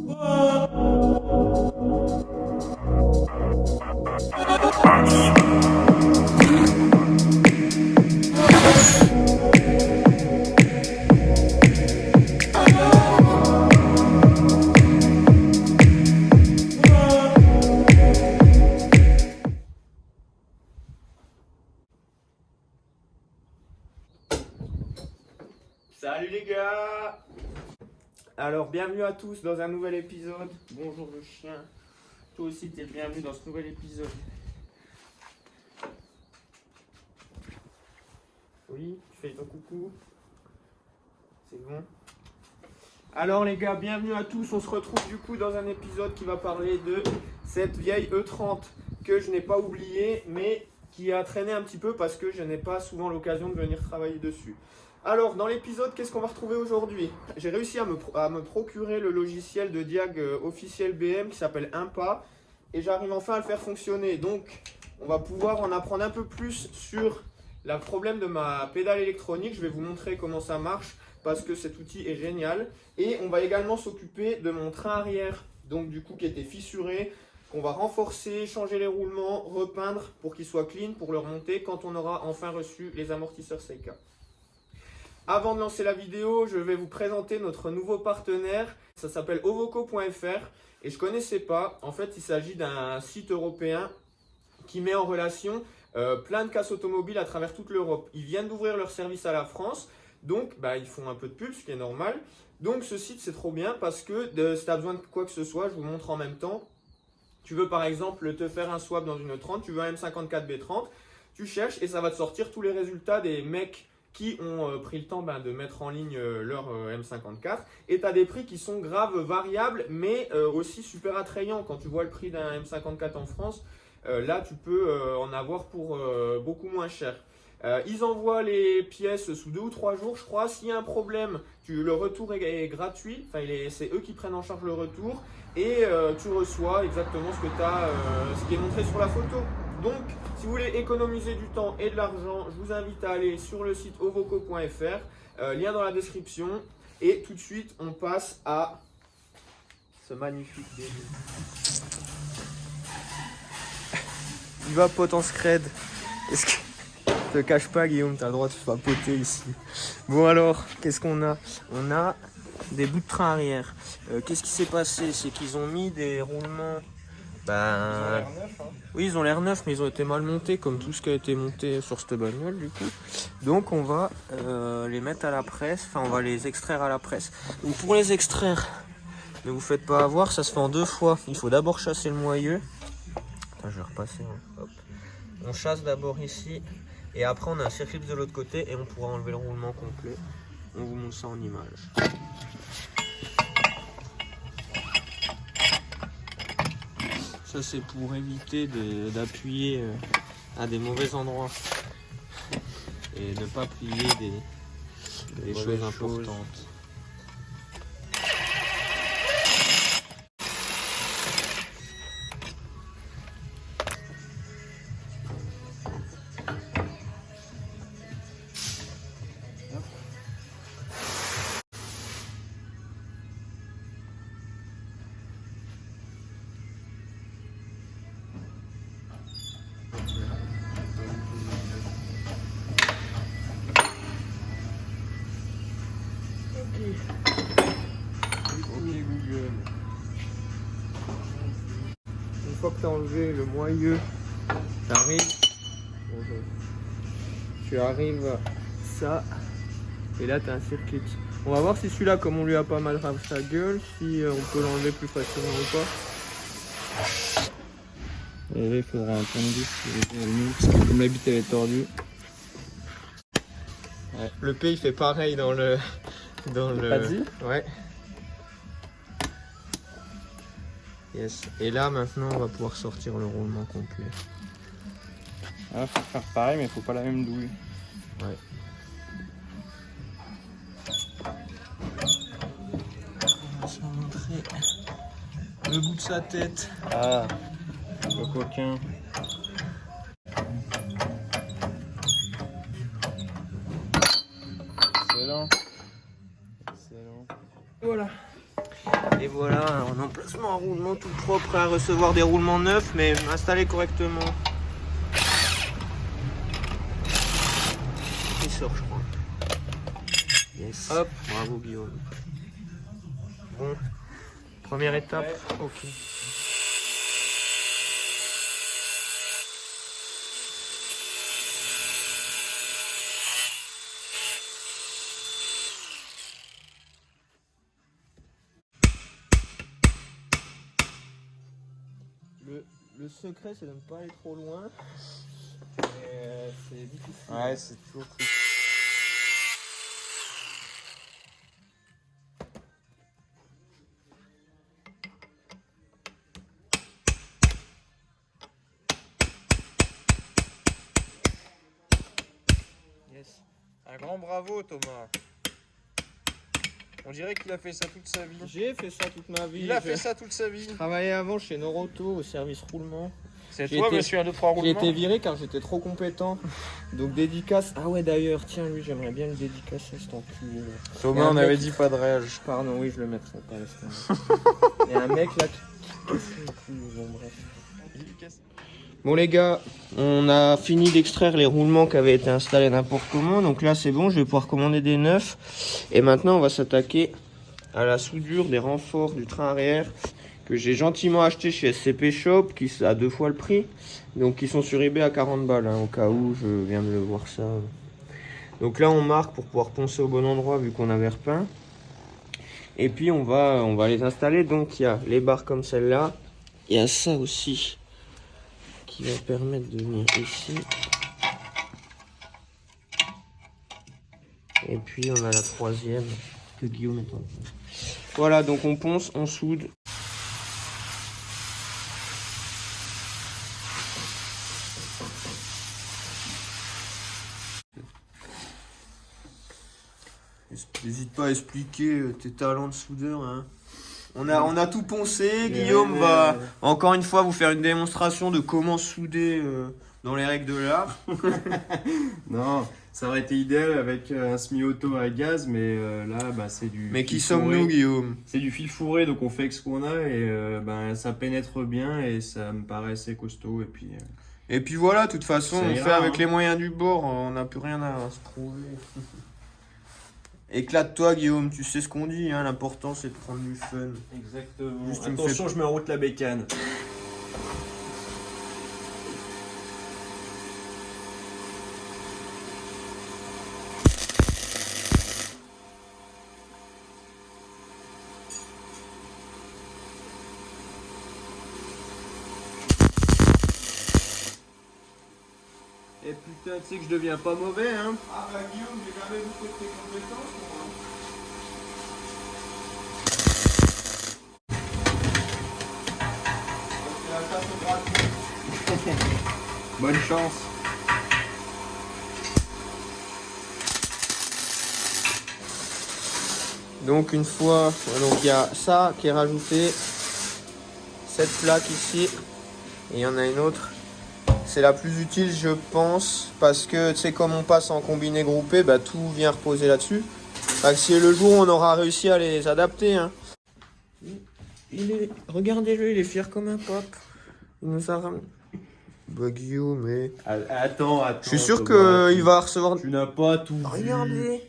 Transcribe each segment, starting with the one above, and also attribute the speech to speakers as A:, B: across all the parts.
A: Salut les gars! Alors bienvenue à tous dans un nouvel épisode. Bonjour le chien. Toi aussi t'es bienvenu dans ce nouvel épisode. Oui, tu fais ton coucou. C'est bon. Alors les gars, bienvenue à tous. On se retrouve du coup dans un épisode qui va parler de cette vieille E30 que je n'ai pas oubliée, mais qui a traîné un petit peu parce que je n'ai pas souvent l'occasion de venir travailler dessus. Alors, dans l'épisode, qu'est-ce qu'on va retrouver aujourd'hui? J'ai réussi à me procurer le logiciel de diag officiel BM qui s'appelle Impa et j'arrive enfin à le faire fonctionner. Donc, on va pouvoir en apprendre un peu plus sur le problème de ma pédale électronique. Je vais vous montrer comment ça marche parce que cet outil est génial. Et on va également s'occuper de mon train arrière, donc du coup qui était fissuré, qu'on va renforcer, changer les roulements, repeindre pour qu'il soit clean, pour le remonter quand on aura enfin reçu les amortisseurs Seika. Avant de lancer la vidéo, je vais vous présenter notre nouveau partenaire. Ça s'appelle ovoco.fr et je ne connaissais pas. En fait, il s'agit d'un site européen qui met en relation plein de casses automobiles à travers toute l'Europe. Ils viennent d'ouvrir leur service à la France, donc ils font un peu de pub, ce qui est normal. Donc ce site, c'est trop bien parce que si tu as besoin de quoi que ce soit, je vous montre en même temps. Tu veux par exemple te faire un swap dans une 30, tu veux un M54B30, tu cherches et ça va te sortir tous les résultats des mecs qui ont pris le temps de mettre en ligne leur M54 et tu as des prix qui sont graves variables mais aussi super attrayants. Quand tu vois le prix d'un M54 en France, là tu peux en avoir pour beaucoup moins cher. Ils envoient les pièces sous 2 ou 3 jours je crois. S'il y a un problème, le retour est gratuit, c'est eux qui prennent en charge le retour et tu reçois exactement ce qui est montré sur la photo. Donc, si vous voulez économiser du temps et de l'argent, je vous invite à aller sur le site ovoco.fr, lien dans la description. Et tout de suite, on passe à ce magnifique début. Il va potence scred. Est-ce que... Te cache pas Guillaume, t'as le droit de papoter ici. Bon alors, qu'est-ce qu'on a? On a des bouts de train arrière. Qu'est-ce qui s'est passé? C'est qu'ils ont mis des roulements... Ils ont l'air neufs, hein. Oui, ils ont l'air neufs, mais ils ont été mal montés, comme tout ce qui a été monté sur cette bagnole, du coup. Donc, on va les mettre à la presse, on va les extraire à la presse. Donc, pour les extraire, ne vous faites pas avoir, ça se fait en 2 fois. Il faut d'abord chasser le moyeu. Attends, je vais repasser. Hop. On chasse d'abord ici, et après, on a un circuit de l'autre côté, et on pourra enlever le roulement complet. On vous montre ça en image. Ça c'est pour éviter d'appuyer à des mauvais endroits et ne pas plier des choses importantes. Une fois que tu as enlevé le moyeu, tu arrives à ça, et là tu as un circuit. On va voir si celui-là, comme on lui a pas mal rave sa gueule, si on peut l'enlever plus facilement ou pas. Et là il faudra un tournevis parce que comme la bite elle est tordue. Ouais. Le P il fait pareil dans le... Vas-y. Ouais. Yes. Et là maintenant on va pouvoir sortir le roulement complet.
B: Ah, faut faire pareil mais il faut pas la même douille.
A: Ouais. On va se montrer le bout de sa tête.
B: Ah, le coquin. Excellent.
A: Voilà. Et voilà. Voilà, un emplacement à roulement tout propre, prêt à recevoir des roulements neufs, mais installés correctement. Il sort, je crois. Yes. Hop, bravo Guillaume. Bon, première étape, ok. Le secret, c'est de ne pas aller trop loin. C'est difficile.
B: Ouais, c'est toujours triste.
A: Yes. Un grand bravo, Thomas. On dirait qu'il a fait ça toute sa vie. J'ai fait ça toute ma vie. Il a fait ça toute sa vie. Je travaillais avant chez Noroto au service roulement. C'est toi, monsieur 1, 2, 3 roulement. J'ai été viré car j'étais trop compétent. Donc dédicace. Ah ouais, d'ailleurs, tiens, lui, j'aimerais bien le dédicacer, cet enculé.
B: Thomas, on avait dit pas de réage.
A: Pardon, oui, je le mettrai pas. Il y a un mec là qui casse le cul. Bon, bref. Bon les gars, on a fini d'extraire les roulements qui avaient été installés n'importe comment. Donc là c'est bon, je vais pouvoir commander des neufs. Et maintenant on va s'attaquer à la soudure des renforts du train arrière que j'ai gentiment acheté chez SCP Shop, qui a 2 fois le prix. Donc ils sont sur eBay à 40 balles, hein, au cas où je viens de le voir ça. Donc là on marque pour pouvoir poncer au bon endroit vu qu'on avait repeint. Et puis on va les installer. Donc il y a les barres comme celle-là. Il y a ça aussi qui va permettre de venir ici. Et puis on a la troisième que Guillaume est en train. Voilà, donc on ponce, on soude. N'hésite pas à expliquer tes talents de soudeur, hein. On a tout poncé. Guillaume va encore une fois vous faire une démonstration de comment souder dans les règles de l'art.
B: Non, ça aurait été idéal avec un semi-auto à gaz, mais là, bah, c'est du.
A: Mais qui sommes-nous, Guillaume?
B: C'est du fil fourré, donc on fait avec ce qu'on a et ça pénètre bien et ça me paraît assez costaud.
A: Et puis voilà, de toute façon, on fait avec les moyens du bord, on n'a plus rien à se prouver. Éclate-toi, Guillaume, tu sais ce qu'on dit, hein, l'important c'est de prendre du fun.
B: Exactement. Juste attention, je me route la bécane.
A: Et putain, tu sais que je deviens pas mauvais, hein. Ah bah Guillaume, j'ai jamais douté de tes compétences, moi.
B: Bonne chance.
A: Donc une fois, donc il y a ça qui est rajouté, cette plaque ici, et il y en a une autre. C'est la plus utile, je pense, parce que tu sais, comme on passe en combiné groupé, bah, tout vient reposer là-dessus. Si le jour on aura réussi à les adapter, hein. Regardez-le, il est fier comme un pop. Il nous a ramené. Bah Guillaume, mais.
B: Attends.
A: Je suis sûr qu'il va recevoir.
B: Tu n'as pas tout vu.
A: Regardez.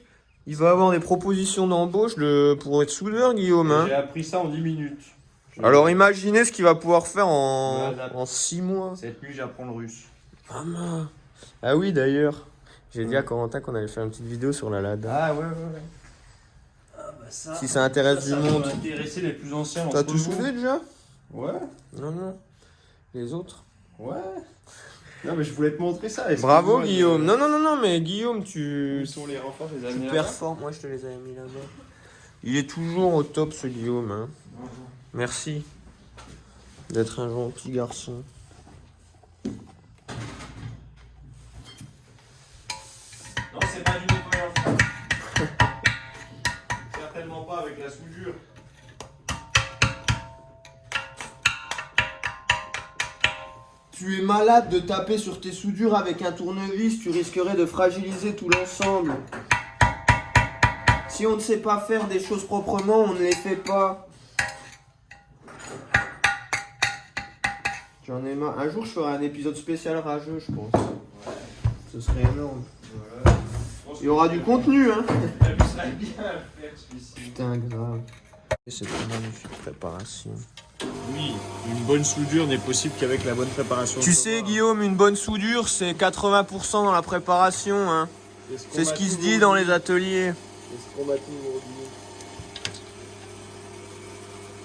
A: Il va avoir des propositions d'embauche pour être soudeur, Guillaume. Hein.
B: J'ai appris ça en 10 minutes.
A: Alors imaginez ce qu'il va pouvoir faire en 6 mois.
B: Cette nuit, j'apprends le russe.
A: Maman. Ah oui, d'ailleurs. J'ai dit à Corentin qu'on allait faire une petite vidéo sur la Lada.
B: Ah ouais. Ah bah ça,
A: si ça intéresse du monde.
B: Ça va intéresser les plus anciens.
A: T'as tout soudé déjà?
B: Ouais.
A: Non. Les autres?
B: Ouais. Non mais je voulais te montrer ça.
A: Bravo Guillaume. Non, mais Guillaume,
B: Où sont les renforts, je les ai mis là-bas.
A: Performe. Moi je te les avais mis là-bas. Il est toujours au top ce Guillaume. Hein. Merci d'être un gentil garçon.
B: Non, c'est pas du nettoyage. Certainement pas avec la soudure.
A: Tu es malade de taper sur tes soudures avec un tournevis, tu risquerais de fragiliser tout l'ensemble. Si on ne sait pas faire des choses proprement, on ne les fait pas. J'en ai marre. Un jour, je ferai un épisode spécial rageux, je pense. Ce serait énorme.
B: Voilà.
A: Il y aura du contenu, hein.
B: Ça serait bien à faire celui-ci.
A: Putain, grave. C'est une magnifique préparation.
B: Oui, une bonne soudure n'est possible qu'avec la bonne préparation.
A: Tu sais, Guillaume, une bonne soudure, c'est 80% dans la préparation, hein. C'est ce qui se dit dans les ateliers.
B: C'est ce qu'on m'a dit aujourd'hui.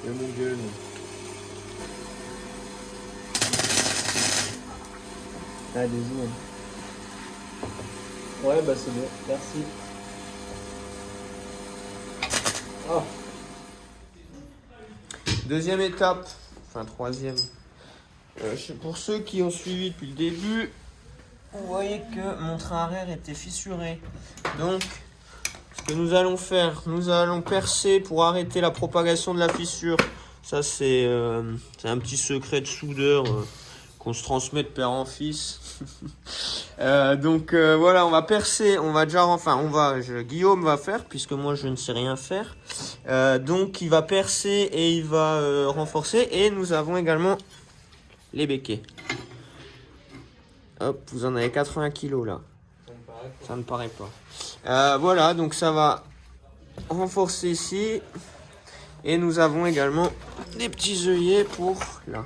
B: Et mon gueule.
A: Ah, désolé.
B: Ouais, bah c'est bon, merci.
A: Oh. Deuxième étape, enfin troisième. Pour ceux qui ont suivi depuis le début, vous voyez que mon train arrière était fissuré. Donc, ce que nous allons faire, nous allons percer pour arrêter la propagation de la fissure. Ça, c'est un petit secret de soudeur qu'on se transmet de père en fils. Voilà, on va percer, Guillaume va faire, puisque moi je ne sais rien faire. Donc il va percer et il va renforcer, et nous avons également les béquets. Hop, vous en avez 80 kilos là. Ça ne paraît pas. Voilà, donc ça va renforcer ici. Et nous avons également des petits œillets pour là.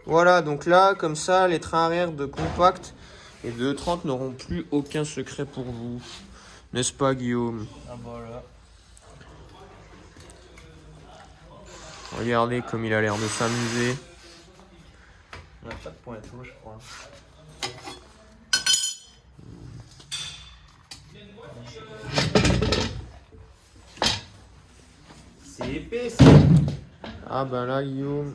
A: Voilà, donc là, comme ça, les trains arrière de Compact et de E30 n'auront plus aucun secret pour vous. N'est-ce pas, Guillaume?
B: Ah voilà.
A: Regardez comme il a l'air de s'amuser.
B: On n'a pas de pointeau, je crois. C'est épais, ça.
A: Ah bah là, Guillaume.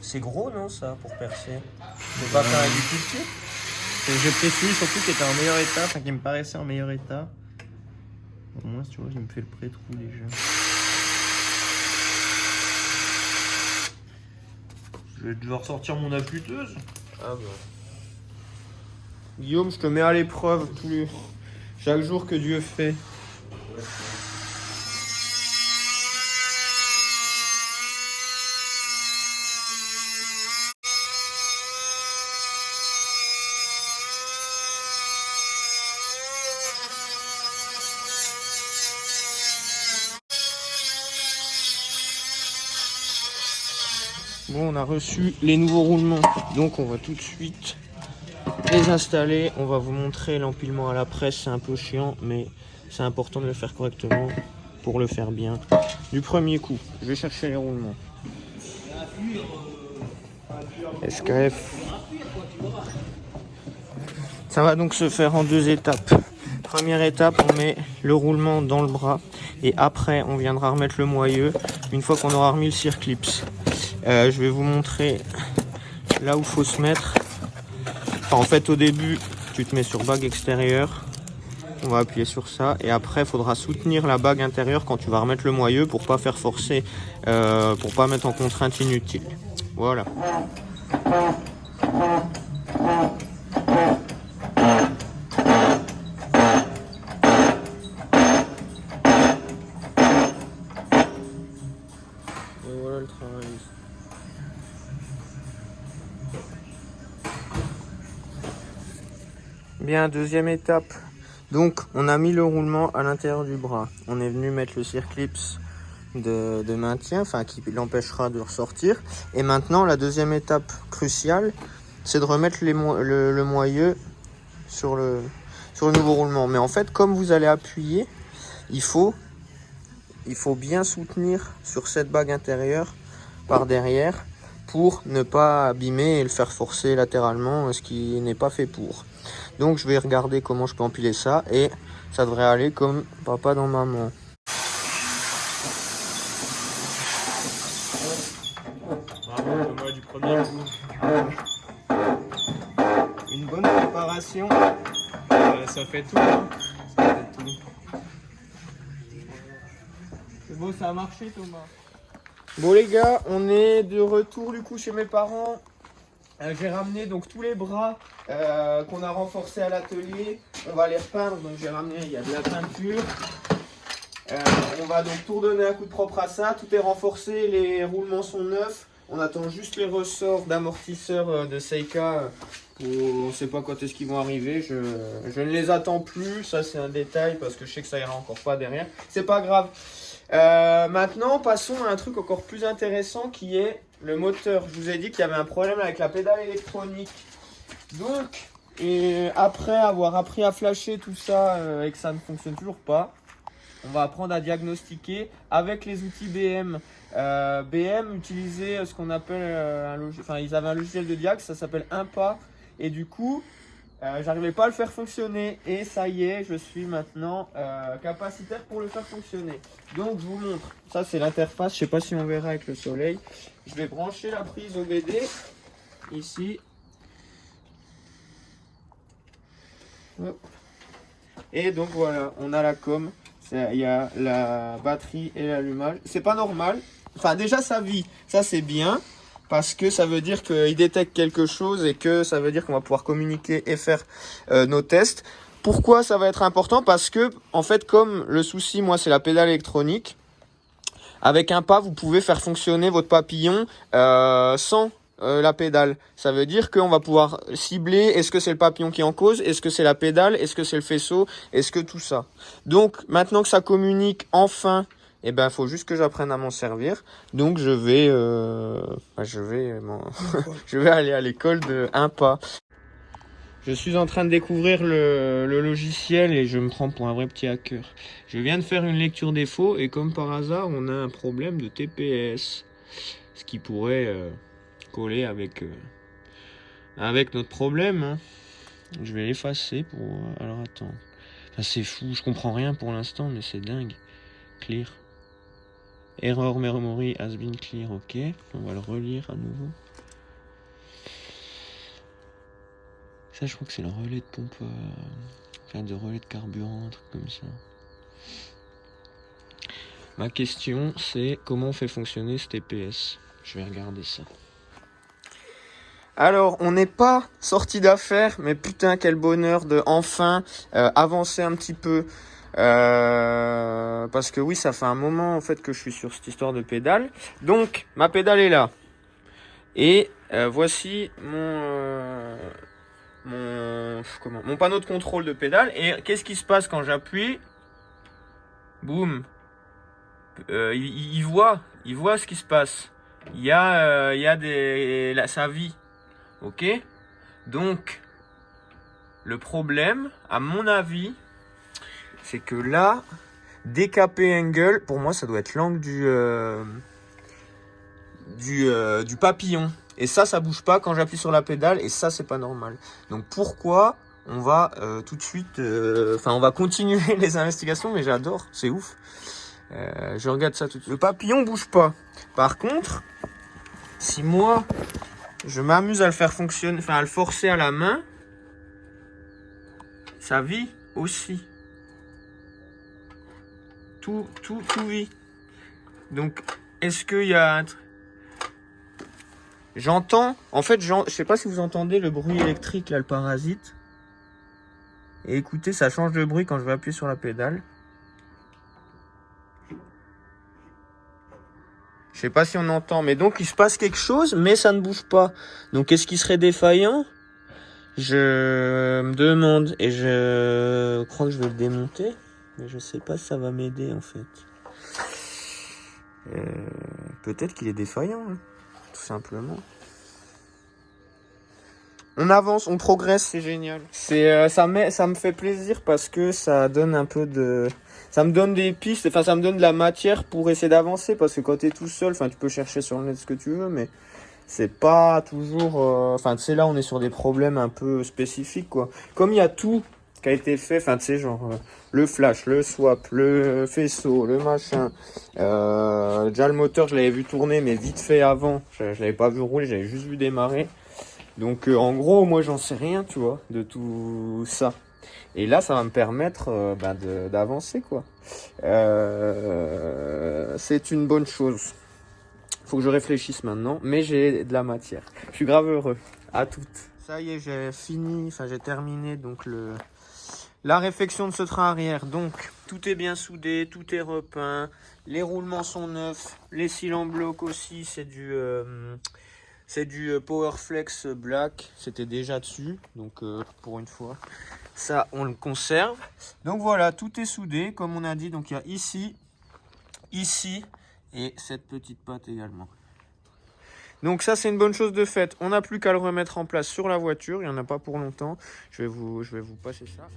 A: C'est gros, non, ça, pour percer? Faut pas faire agriculture?
B: J'ai pris celui surtout qui était en meilleur état, enfin qui me paraissait en meilleur état. Au moins, tu vois, il me fait le pré-trou déjà. Je vais devoir sortir mon affûteuse.
A: Ah bah. Guillaume, je te mets à l'épreuve chaque jour que Dieu fait. Bon, on a reçu les nouveaux roulements, donc on va tout de suite les installer. On va vous montrer l'empilement à la presse, c'est un peu chiant, mais c'est important de le faire correctement pour le faire bien. Du premier coup, je vais chercher les roulements. SKF. Ça va donc se faire en deux étapes. Première étape, on met le roulement dans le bras et après on viendra remettre le moyeu une fois qu'on aura remis le circlips. Je vais vous montrer là où il faut se mettre. Enfin, en fait, au début, tu te mets sur bague extérieure. On va appuyer sur ça. Et après, il faudra soutenir la bague intérieure quand tu vas remettre le moyeu pour pas faire forcer, pour pas mettre en contrainte inutile. Voilà. Et voilà le travail. Bien, deuxième étape. Donc, on a mis le roulement à l'intérieur du bras. On est venu mettre le circlips de maintien, enfin qui l'empêchera de ressortir. Et maintenant, la deuxième étape cruciale, c'est de remettre le moyeu sur le nouveau roulement. Mais en fait, comme vous allez appuyer, il faut bien soutenir sur cette bague intérieure par derrière pour ne pas abîmer et le faire forcer latéralement, ce qui n'est pas fait pour. Donc je vais regarder comment je peux empiler ça et ça devrait aller comme papa dans maman.
B: Bravo Thomas du premier coup.
A: Une bonne préparation,
B: Ça fait tout, hein. Ça fait tout.
A: c'est beau, ça a marché Thomas. Bon les gars, on est de retour du coup chez mes parents. J'ai ramené donc tous les bras qu'on a renforcés à l'atelier. On va les repeindre, donc j'ai ramené, il y a de la peinture. On va donc tout redonner un coup de propre à ça. Tout est renforcé, les roulements sont neufs. On attend juste les ressorts d'amortisseurs de Seika. On ne sait pas quand est-ce qu'ils vont arriver. Je ne les attends plus. Ça, c'est un détail parce que je sais que ça ira encore pas derrière. C'est pas grave. Maintenant, passons à un truc encore plus intéressant qui est le moteur. Je vous ai dit qu'il y avait un problème avec la pédale électronique. Donc, après avoir appris à flasher tout ça et que ça ne fonctionne toujours pas, on va apprendre à diagnostiquer avec les outils BM. BM utilisait ce qu'on appelle ils avaient un logiciel de diag, ça s'appelle Impa. Et du coup, j'arrivais pas à le faire fonctionner. Et ça y est, je suis maintenant capacitaire pour le faire fonctionner. Donc je vous montre. Ça c'est l'interface, je sais pas si on verra avec le soleil. Je vais brancher la prise OBD ici. Hop. Et donc voilà, on a la com. Il y a la batterie et l'allumage. C'est pas normal. Enfin déjà ça vit. Ça c'est bien. Parce que ça veut dire qu'il détecte quelque chose et que ça veut dire qu'on va pouvoir communiquer et faire nos tests. Pourquoi ça va être important? Parce que, en fait, comme le souci, moi, c'est la pédale électronique, avec un pas, vous pouvez faire fonctionner votre papillon sans la pédale. Ça veut dire qu'on va pouvoir cibler, est-ce que c'est le papillon qui est en cause? Est-ce que c'est la pédale? Est-ce que c'est le faisceau? Est-ce que tout ça? Donc, maintenant que ça communique enfin... Eh ben, faut juste que j'apprenne à m'en servir. Donc, je vais aller à l'école de Impa. Je suis en train de découvrir le logiciel et je me prends pour un vrai petit hacker. Je viens de faire une lecture défaut et comme par hasard, on a un problème de TPS. Ce qui pourrait coller avec notre problème. Hein. Je vais l'effacer pour... Alors, attends. Enfin, c'est fou, je comprends rien pour l'instant, mais c'est dingue. Clear. Error memory has been clear, ok. On va le relire à nouveau. Ça, je crois que c'est le relais de pompe, de relais de carburant, un truc comme ça. Ma question, c'est comment on fait fonctionner ce TPS. Je vais regarder ça. Alors, on n'est pas sorti d'affaire, mais putain, quel bonheur de enfin avancer un petit peu. Parce que oui, ça fait un moment en fait que je suis sur cette histoire de pédale. Donc ma pédale est là. Et voici mon panneau de contrôle de pédale. Et qu'est-ce qui se passe quand j'appuie? Boum. Il voit ce qui se passe. Il y a ça vit. Ok. Donc le problème, à mon avis, c'est que là, décapé angle, pour moi, ça doit être l'angle du papillon. Et ça bouge pas quand j'appuie sur la pédale. Et ça, c'est pas normal. Donc, pourquoi on va tout de suite... on va continuer les investigations, mais j'adore. C'est ouf. Je regarde ça tout de suite. Le papillon bouge pas. Par contre, si moi, je m'amuse à le faire fonctionner, à le forcer à la main, ça vit aussi. Tout vit. Donc, est-ce qu'il y a un... J'entends... En fait, je sais pas si vous entendez le bruit électrique, là, le parasite. Et écoutez, ça change de bruit quand je vais appuyer sur la pédale. Je sais pas si on entend, mais donc, il se passe quelque chose, mais ça ne bouge pas. Donc, est-ce qu'il serait défaillant? Je me demande, et je crois que je vais le démonter. Mais je sais pas si ça va m'aider en fait. Peut-être qu'il est défaillant, hein, tout simplement. On avance, on progresse, c'est génial. Ça me fait plaisir parce que ça donne un peu de... Ça me donne des pistes, ça me donne de la matière pour essayer d'avancer. Parce que quand t'es tout seul, tu peux chercher sur le net ce que tu veux, mais c'est pas toujours... tu sais, là, on est sur des problèmes un peu spécifiques, quoi. Comme il y a tout qui a été fait, le flash, le swap, le faisceau, le machin. Déjà, le moteur, je l'avais vu tourner, mais vite fait avant. Je l'avais pas vu rouler, j'avais juste vu démarrer. Donc, en gros, moi, j'en sais rien, tu vois, de tout ça. Et là, ça va me permettre d'avancer, quoi. C'est une bonne chose. Faut que je réfléchisse maintenant, mais j'ai de la matière. Je suis grave heureux. À toutes. Ça y est, j'ai terminé donc la réfection de ce train arrière. Donc, tout est bien soudé, tout est repeint, les roulements sont neufs, les cils en bloc aussi, c'est du Powerflex Black, c'était déjà dessus, donc pour une fois, ça on le conserve. Donc voilà, tout est soudé, comme on a dit, donc il y a ici, ici, et cette petite patte également. Donc ça c'est une bonne chose de fait, on n'a plus qu'à le remettre en place sur la voiture, il n'y en a pas pour longtemps, je vais vous passer ça.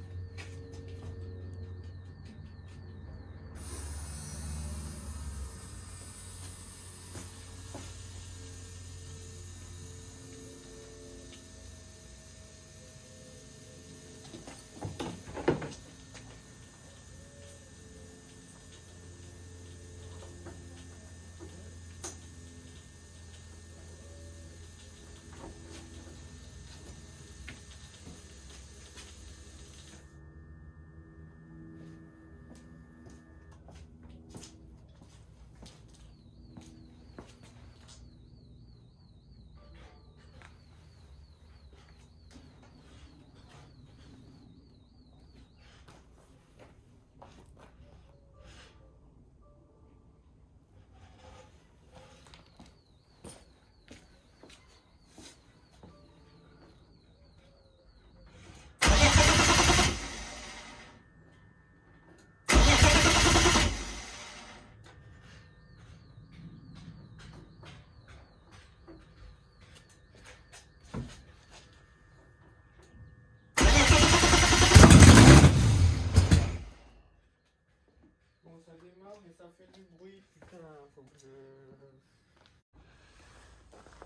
A: Ça démarre mais ça fait du bruit, putain, faut que je...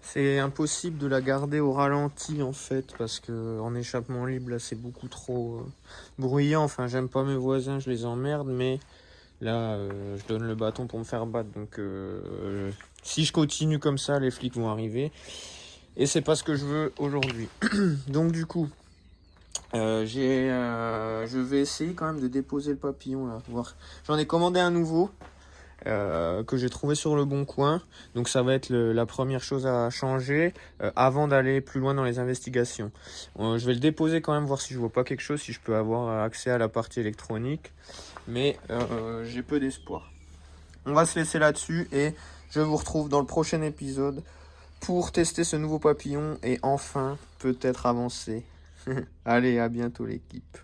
A: C'est impossible de la garder au ralenti en fait, parce que en échappement libre là c'est beaucoup trop bruyant, enfin j'aime pas mes voisins, je les emmerde, mais là je donne le bâton pour me faire battre, donc si je continue comme ça les flics vont arriver, et c'est pas ce que je veux aujourd'hui. Donc du coup... je vais essayer quand même de déposer le papillon là, voir. J'en ai commandé un nouveau que j'ai trouvé sur le bon coin, donc ça va être la première chose à changer avant d'aller plus loin dans les investigations. Je vais le déposer quand même, voir si je vois pas quelque chose, si je peux avoir accès à la partie électronique, mais j'ai peu d'espoir. On va se laisser là-dessus et je vous retrouve dans le prochain épisode pour tester ce nouveau papillon et enfin peut-être avancer. Allez, à bientôt l'équipe.